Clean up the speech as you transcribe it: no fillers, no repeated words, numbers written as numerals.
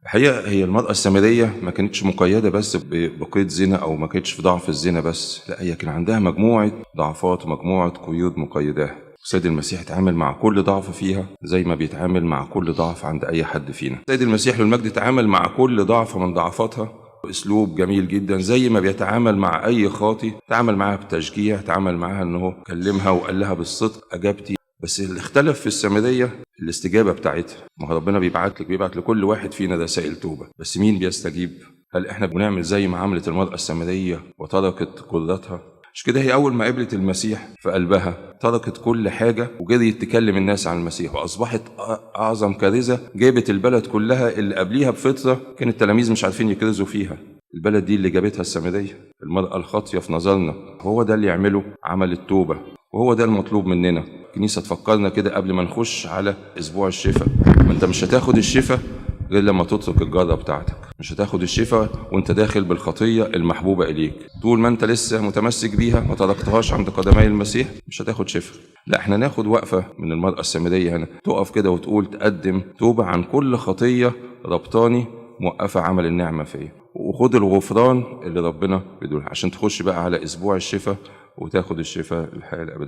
الحقيقة هي المرأة السامرية ما كانتش مقيدة بس بقيد زنا أو ما كانتش في ضعف الزنا بس، لا هي كان عندها مجموعة ضعفات ومجموعة قيود مقيداها. السيد المسيح اتعامل مع كل ضعف فيها زي ما بيتعامل مع كل ضعف عند أي حد فينا. السيد المسيح للمجد اتعامل مع كل ضعف من ضعفاتها بأسلوب جميل جدا، زي ما بيتعامل مع أي خاطي، تعامل معها بتشجيع، تعامل معها أنه كلمها وقال لها بالصدق أجابتي. بس اللي اختلف في السامرية الاستجابة بتاعتها. ما هو ربنا بيبعت لكل واحد فينا رسائل توبة، بس مين بيستجيب؟ هل احنا بنعمل زي ما عملت المرأة السامرية وتركت قدرتها؟ مش كده؟ هي أول ما قبلت المسيح في قلبها تركت كل حاجة وجريت تكلم الناس عن المسيح، وأصبحت أعظم كارثة. جابت البلد كلها اللي قبليها بفترة كان التلاميذ مش عارفين يكرزوا فيها. البلد دي اللي جابتها السامرية، المرأة الخاطية في نظرنا. هو ده اللي يعمله عمل التوبة، وهو ده المطلوب مننا. الكنيسة تفكرنا كده قبل ما نخش على أسبوع الشفاء. ما أنت مش هتاخد الشفاء غير لما تترك الجرة بتاعتك، مش هتاخد الشفاء وانت داخل بالخطية المحبوبة إليك. طول ما انت لسه متمسك بيها ما تركتهاش عند قدمي المسيح مش هتاخد شفاء. لا، احنا ناخد وقفة من المرأة السامرية هنا، تقف كده وتقول تقدم توبة عن كل خطية ربطاني موقفة عمل النعمة فيا، وخد الغفران اللي ربنا بيدوله عشان تخش بقى على أسبوع الشفاء وتاخد الشفاء الحياة الأبدية.